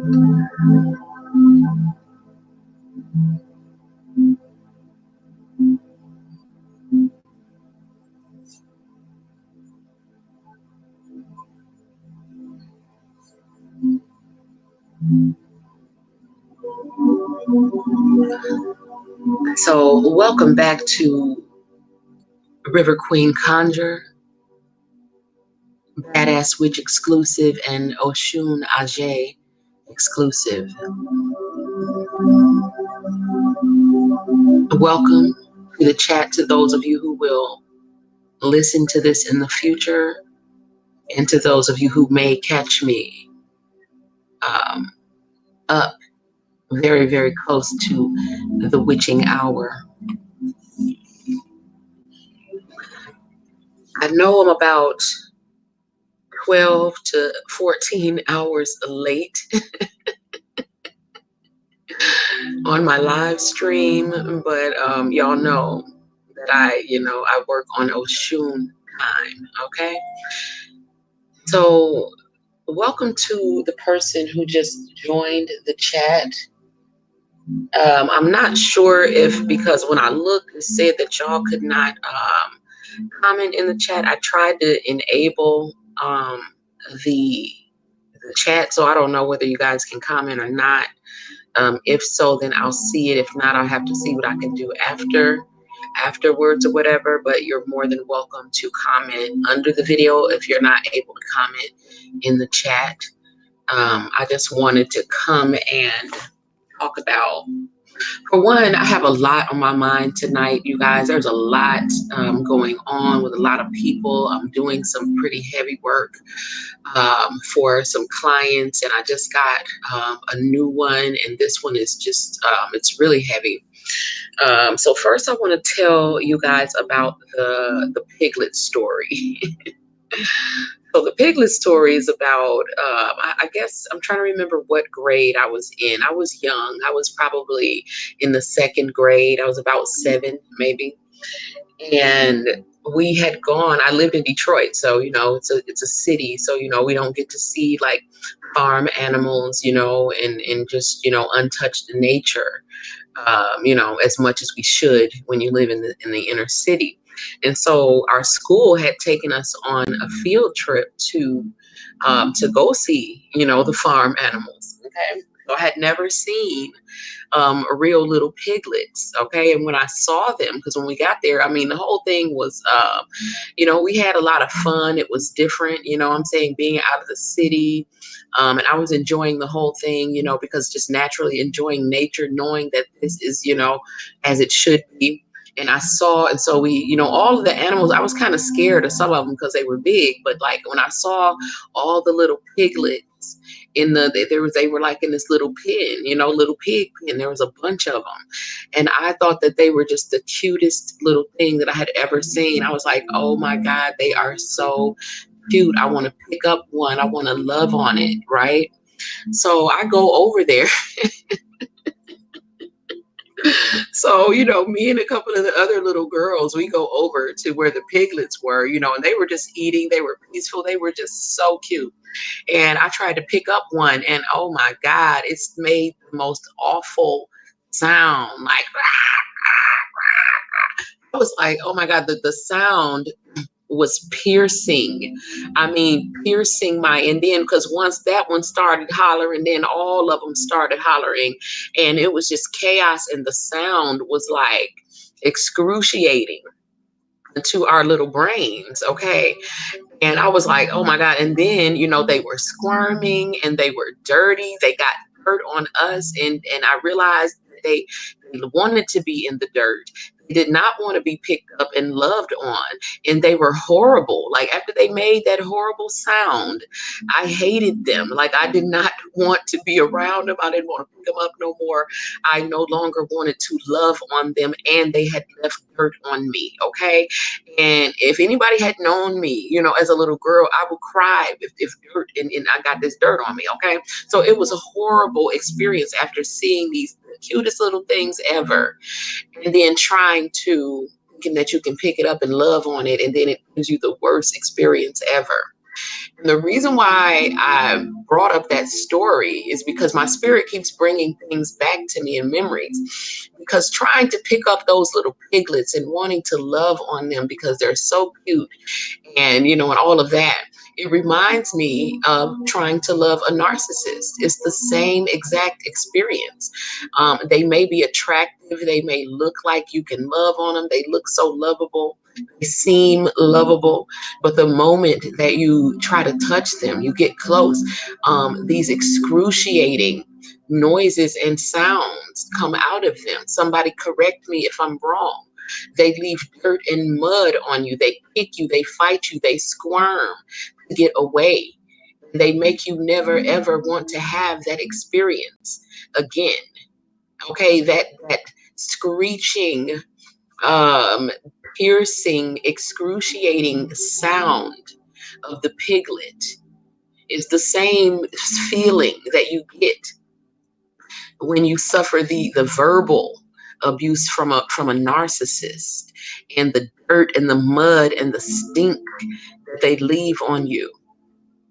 So welcome back to River Queen Conjure, BadassWitch exclusive, and Oshun Ajay exclusive. Welcome to the chat to those of you who will listen to this in the future, and to those of you who may catch me up very, very close to the witching hour. I know I'm about 12 to 14 hours late on my live stream, but y'all know that I work on Oshun time, okay? So welcome to the person who just joined the chat. I'm not sure if, because when I looked, it said that y'all could not comment in the chat. I tried to enable the chat, so I don't know whether you guys can comment or not. If so, then I'll see it. If not, I'll have to see what I can do afterwards or whatever. But you're more than welcome to comment under the video if you're not able to comment in the chat. I just wanted to come and talk about, for one, I have a lot on my mind tonight, you guys. There's a lot going on with a lot of people. I'm doing some pretty heavy work for some clients, and I just got a new one, and this one is just, it's really heavy. So first I want to tell you guys about the piglet story. So the piglet story is about, I guess I'm trying to remember what grade I was in. I was young. I was probably in the 2nd grade. I was about 7, maybe. And we had gone, I lived in Detroit. So, it's a city. So, we don't get to see like farm animals, and just, untouched nature, as much as we should when you live in the inner city. And so our school had taken us on a field trip to go see, the farm animals. Okay. So I had never seen real little piglets. Okay. And when I saw them, because when we got there, I mean, the whole thing was, we had a lot of fun. It was different, I'm saying, being out of the city. And I was enjoying the whole thing, because just naturally enjoying nature, knowing that this is, as it should be. And I saw, and so we, all of the animals, I was kind of scared of some of them because they were big, but like when I saw all the little piglets they were like in this little pen, little pig pen, there was a bunch of them. And I thought that they were just the cutest little thing that I had ever seen. I was like, oh my God, they are so cute. I want to pick up one. I want to love on it. Right. So I go over there. So, me and a couple of the other little girls, we go over to where the piglets were, and they were just eating. They were peaceful. They were just so cute. And I tried to pick up one, and oh my God, it's made the most awful sound. Like, I was like, oh my God, the sound was piercing. I mean, piercing and then because once that one started hollering, then all of them started hollering, and it was just chaos, and the sound was like excruciating to our little brains. Okay. And I was like, oh my God. And then, they were squirming and they were dirty. They got dirt on us. And I realized they wanted to be in the dirt. They did not want to be picked up and loved on. And they were horrible. Like after they made that horrible sound, I hated them. Like I did not want to be around them. I didn't want to pick them up no more. I no longer wanted to love on them. And they had left dirt on me. Okay. And if anybody had known me, as a little girl, I would cry if dirt and I got this dirt on me. Okay. So it was a horrible experience after seeing these cutest little things ever. And then thinking that you can pick it up and love on it. And then it gives you the worst experience ever. And the reason why I brought up that story is because my spirit keeps bringing things back to me in memories. Because trying to pick up those little piglets and wanting to love on them because they're so cute and, you know, and all of that. It reminds me of trying to love a narcissist. It's the same exact experience. They may be attractive. They may look like you can love on them. They look so lovable. They seem lovable. But the moment that you try to touch them, you get close, these excruciating noises and sounds come out of them. Somebody correct me if I'm wrong. They leave dirt and mud on you. They kick you. They fight you. They squirm to get away. They make you never ever want to have that experience again. Okay, that screeching, um, piercing, excruciating sound of the piglet is the same feeling that you get when you suffer the verbal abuse from a narcissist, and the dirt and the mud and the stink that they leave on you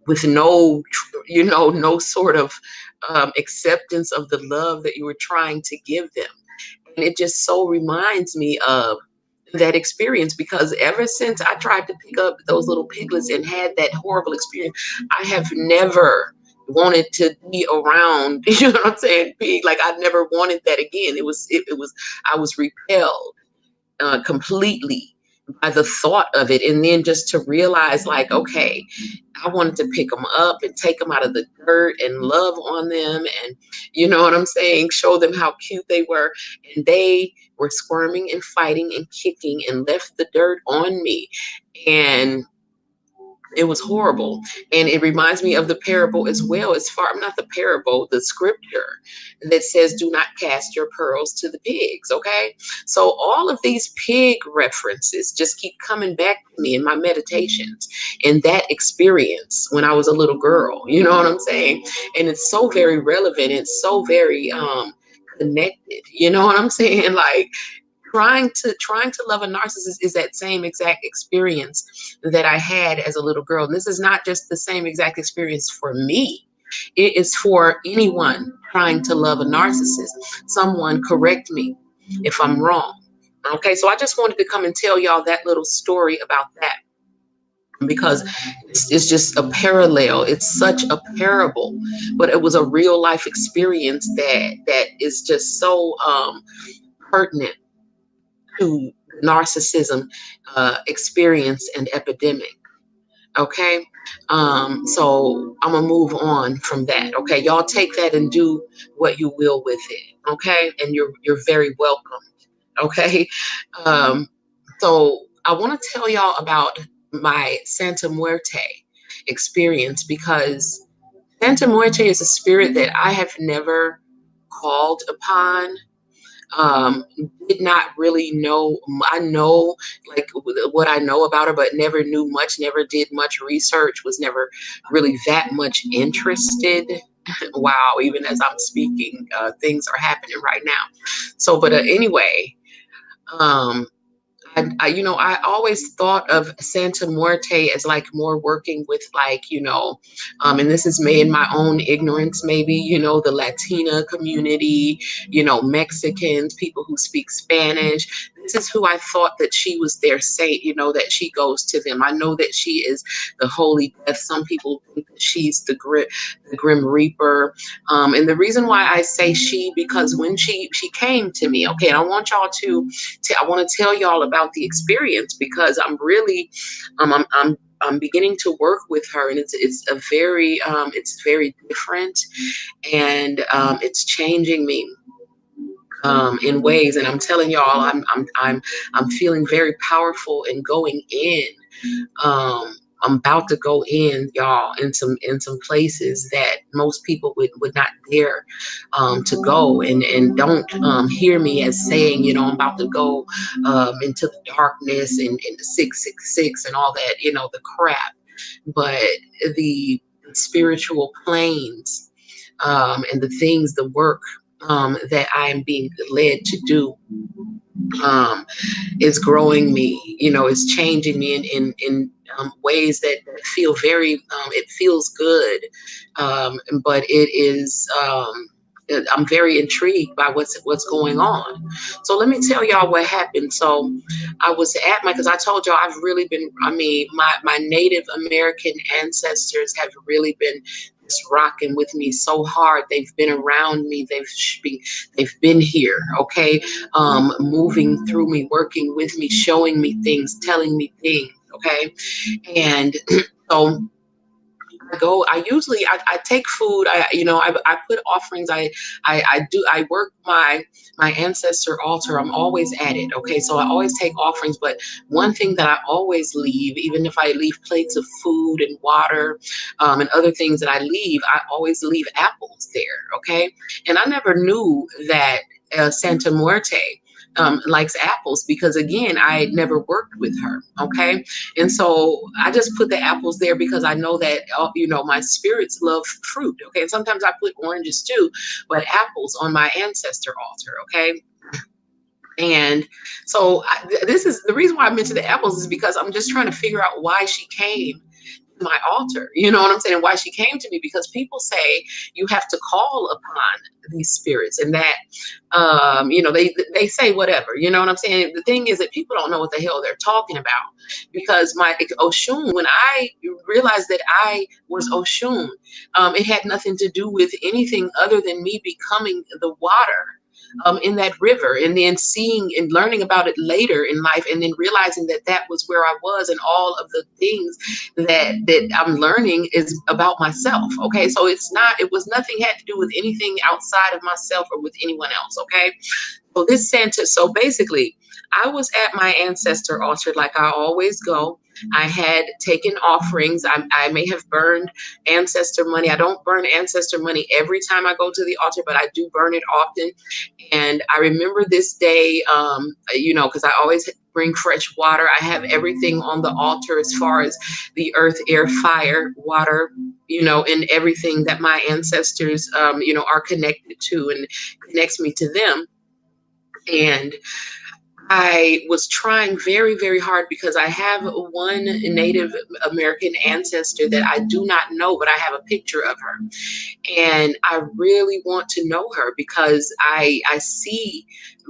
with no, you know, no sort of acceptance of the love that you were trying to give them. And it just so reminds me of that experience, because ever since I tried to pick up those little piglets and had that horrible experience, I have never wanted to be around, you know what I'm saying, pig. Like I never wanted that again. It was I was repelled completely by the thought of it. And then just to realize, like, okay, I wanted to pick them up and take them out of the dirt and love on them, and you know what I'm saying, show them how cute they were. And they were squirming and fighting and kicking and left the dirt on me. And it was horrible. And it reminds me of the parable as well, as far, not the parable, the scripture that says, do not cast your pearls to the pigs. Okay. So all of these pig references just keep coming back to me in my meditations and that experience when I was a little girl. You know what I'm saying? And it's so very relevant. It's so very connected. You know what I'm saying? Like, trying to love a narcissist is that same exact experience that I had as a little girl. And this is not just the same exact experience for me. It is for anyone trying to love a narcissist. Someone correct me if I'm wrong. Okay, so I just wanted to come and tell y'all that little story about that, because it's just a parallel. It's such a parable, but it was a real life experience that is just so pertinent to narcissism experience and epidemic. Okay, so I'm gonna move on from that. Okay, y'all take that and do what you will with it. Okay, and you're very welcome. Okay, um, so I want to tell y'all about my Santa Muerte experience, because Santa Muerte is a spirit that I have never called upon, um did not really know. I know like what I know about her, but never knew much, never did much research, was never really that much interested. Wow, even as I'm speaking, things are happening right now. So but anyway, um you know, I always thought of Santa Muerte as like more working with, like, you know, and this is made in my own ignorance, maybe, you know, the Latina community, you know, Mexicans, people who speak Spanish. This is who I thought that she was their saint, you know, that she goes to them. I know that she is the Holy Death. Some people think that she's the Grim Reaper. And the reason why I say she, because when she came to me, okay, and I want y'all to I want to tell y'all about the experience, because I'm really, I'm beginning to work with her, and it's very different, and it's changing me in ways. And I'm telling y'all, I'm feeling very powerful and going in. I'm about to go in, y'all, in some places that most people would not dare to go. And don't hear me as saying, you know, I'm about to go into the darkness and the 666 and all that, you know, the crap. But the spiritual planes, and the things, the work that I am being led to do is growing me, is changing me in ways that feel very, it feels good. But it is, I'm very intrigued by what's going on. So let me tell y'all what happened. So I was at because I told y'all I've really been, my Native American ancestors have really been just rocking with me so hard. They've been around me. They've been here. Okay. Moving through me, working with me, showing me things, telling me things. Okay. And so I take food. I put offerings. I work my ancestor altar. I'm always at it. Okay. So I always take offerings, but one thing that I always leave, even if I leave plates of food and water, and other things that I leave, I always leave apples there. Okay. And I never knew that Santa Muerte likes apples, because again, I never worked with her. Okay. And so I just put the apples there because I know that, my spirits love fruit. Okay. And sometimes I put oranges too, but apples on my ancestor altar. Okay. And so this is the reason why I mentioned the apples, is because I'm just trying to figure out why she came to my altar. You know what I'm saying? Why she came to me, because people say you have to call upon these spirits, and that, they say whatever, you know what I'm saying? The thing is that people don't know what the hell they're talking about, because my Oshun, when I realized that I was Oshun, it had nothing to do with anything other than me becoming the water in that river, and then seeing and learning about it later in life, and then realizing that that was where I was, and all of the things that I'm learning is about myself. Okay, so it was nothing had to do with anything outside of myself or with anyone else. Okay, so this Santa, so basically, I was at my ancestor altar like I always go. I had taken offerings. I may have burned ancestor money. I don't burn ancestor money every time I go to the altar, but I do burn it often. And I remember this day, because I always bring fresh water. I have everything on the altar as far as the earth, air, fire, water, and everything that my ancestors, are connected to and connects me to them. And I was trying very, very hard, because I have one Native American ancestor that I do not know, but I have a picture of her. And I really want to know her, because I see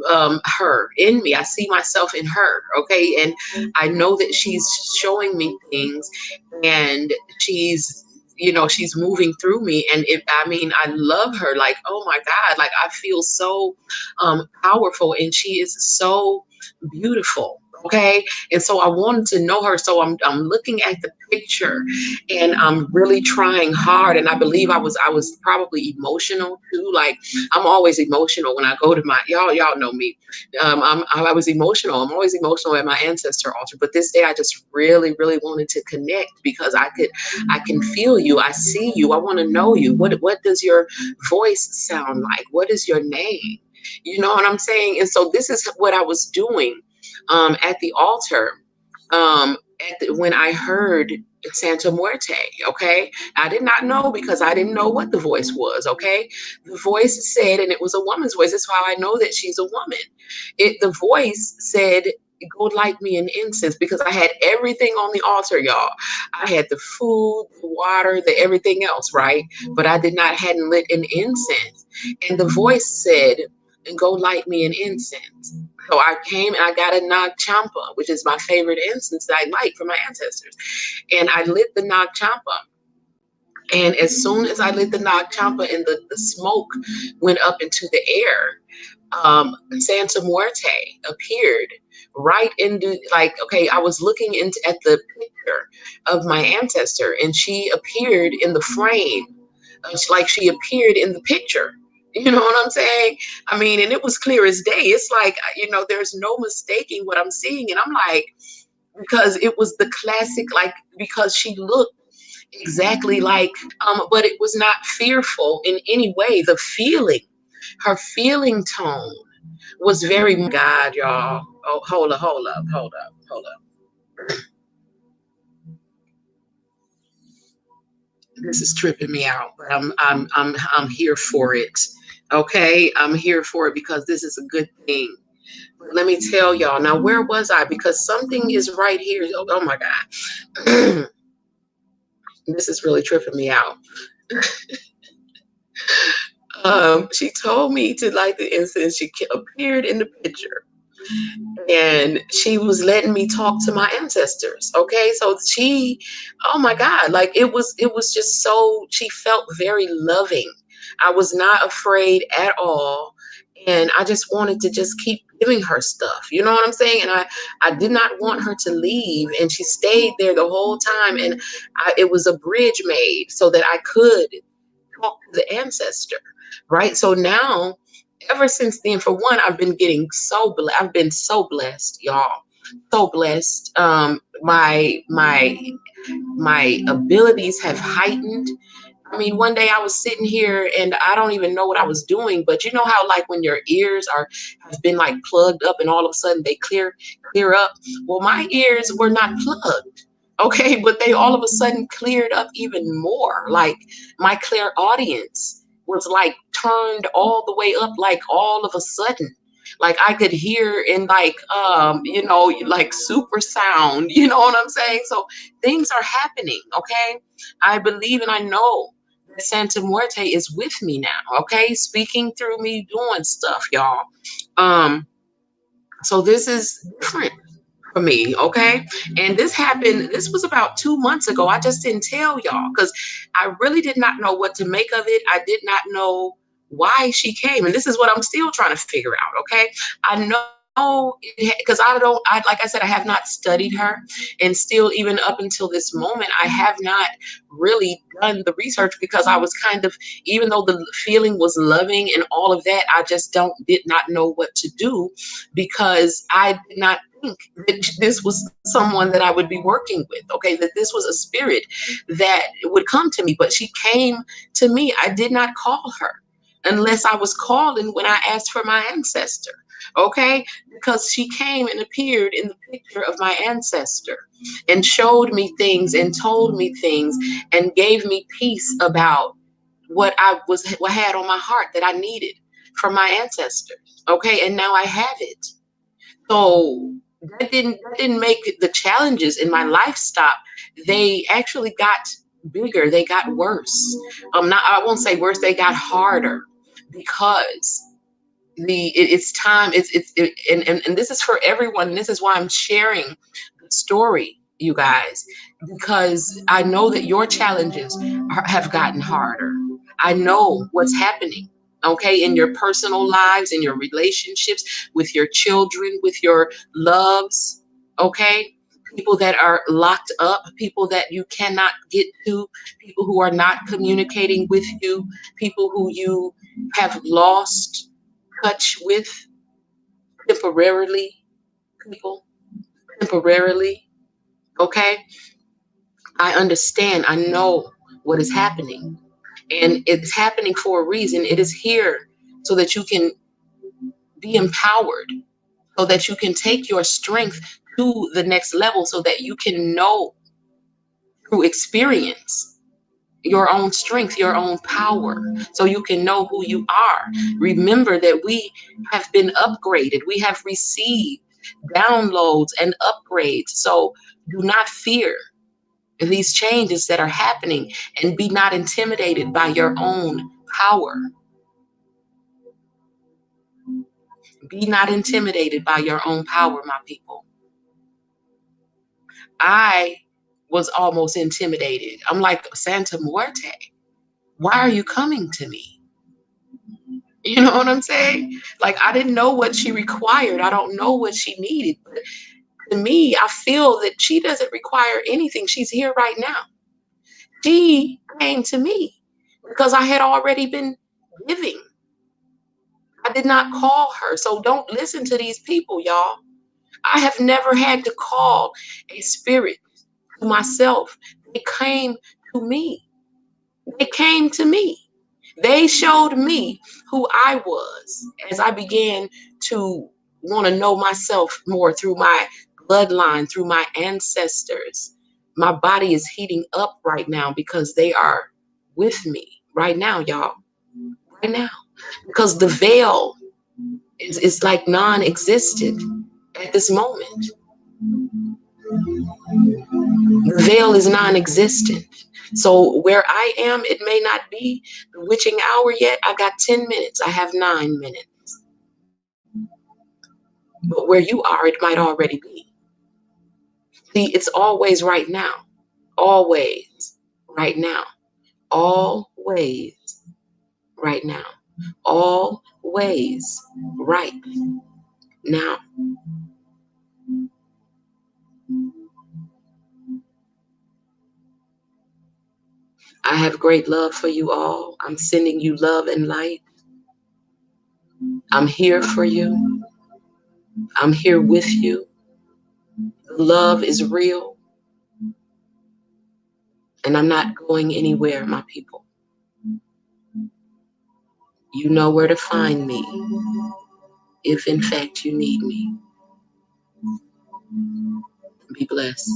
her in me. I see myself in her. Okay. And I know that she's showing me things, and she's moving through me. And I love her. Like, oh my God, like I feel so powerful, and she is so beautiful. Okay. And so I wanted to know her. So I'm looking at the picture, and I'm really trying hard. And I believe I was probably emotional too. Like, I'm always emotional when I go to y'all know me. I was emotional. I'm always emotional at my ancestor altar. But this day I just really, really wanted to connect, because I can feel you. I see you. I want to know you. What does your voice sound like? What is your name? You know what I'm saying? And so this is what I was doing at the altar when I heard Santa Muerte. Okay. I did not know, because I didn't know what the voice was. Okay. The voice said, and it was a woman's voice. That's how I know that she's a woman. The voice said, go light me an incense, because I had everything on the altar, y'all. I had the food, the water, the everything else, right? But I hadn't lit an incense. And the voice said, and go light me an incense. So I came and I got a Nag Champa, which is my favorite incense that I light from my ancestors. And I lit the Nag Champa. And as soon as I lit the Nag Champa and the smoke went up into the air, Santa Muerte appeared right into, like, okay, I was looking at the picture of my ancestor, and she appeared in the frame. Like, she appeared in the picture. You know what I'm saying? And it was clear as day. It's like, there's no mistaking what I'm seeing. And I'm like, because it was the classic, like, because she looked exactly like, but it was not fearful in any way. Her feeling tone was very, God, y'all. Oh, hold up. This is tripping me out, but I'm here for it. Okay, I'm here for it because this is a good thing. But let me tell y'all now, where was I? Because something is right here. Oh my God. This is really tripping me out. She told me to light the incense. She appeared in the picture and she was letting me talk to my ancestors. Okay, so she, oh my God, like it was just so, she felt very loving. I was not afraid at all, and I just wanted to just keep giving her stuff, you know what I'm saying? And I did not want her to leave, and she stayed there the whole time. And it was a bridge made so that I could talk to the ancestor, right? So now, ever since then, for one, I've been so blessed, y'all, so blessed. My abilities have heightened. I mean, one day I was sitting here and I don't even know what I was doing, but you know how like when your ears have been like plugged up and all of a sudden they clear up. Well, my ears were not plugged. Okay, but they all of a sudden cleared up even more. Like my clairaudience was like turned all the way up, like all of a sudden. Like I could hear in like like super sound, you know what I'm saying? So things are happening, okay? I believe and I know Santa Muerte is with me now, okay? Speaking through me, doing stuff, y'all. Um, so this is different for me, okay? And this was about 2 months ago. I just didn't tell y'all because I really did not know what to make of it. I did not know why she came. And this is what I'm still trying to figure out, okay? I know because like I said, I have not studied her, and still even up until this moment I have not really done the research because I was kind of, even though the feeling was loving and all of that, I just did not know what to do because I did not think that this was someone that I would be working with, okay, that this was a spirit that would come to me. But she came to me. I did not call her unless I was calling when I asked for my ancestor, okay, because she came and appeared in the picture of my ancestor and showed me things and told me things and gave me peace about what had on my heart that I needed from my ancestors, okay, and now I have it. So that didn't make the challenges in my life stop. They actually got bigger. They got worse. Not, I won't say worse. They got harder because it's time. And this is for everyone. And this is why I'm sharing the story, you guys, because I know that your challenges have gotten harder. I know what's happening, okay, in your personal lives, in your relationships, with your children, with your loves, okay? People that are locked up, people that you cannot get to, people who are not communicating with you, people who you have lost touch with temporarily, people, temporarily, okay? I understand. I know what is happening. And it's happening for a reason. It is here so that you can be empowered, so that you can take your strength to the next level, so that you can know through experience your own strength, your own power, so you can know who you are. Remember that we have been upgraded. We have received downloads and upgrades. So do not fear these changes that are happening, and be not intimidated by your own power. Be not intimidated by your own power, my people. I was almost intimidated. I'm like, Santa Muerte, why are you coming to me? You know what I'm saying? Like, I didn't know what she required. I don't know what she needed. But to me, I feel that she doesn't require anything. She's here right now. She came to me because I had already been giving. I did not call her. So don't listen to these people, y'all. I have never had to call a spirit to myself. They came to me. They came to me. They showed me who I was as I began to want to know myself more through my bloodline, through my ancestors. My body is heating up right now because they are with me right now, y'all. right now, because the veil is like non-existent at this moment. The veil is non-existent. So where I am, it may not be the witching hour yet. I got 10 minutes. I have 9 minutes. But where you are, it might already be. See, it's always right now. Always right now. Always right now. Always right now. I have great love for you all. I'm sending you love and light. I'm here for you. I'm here with you. Love is real. And I'm not going anywhere, my people. You know where to find me if, in fact, you need me. Be blessed.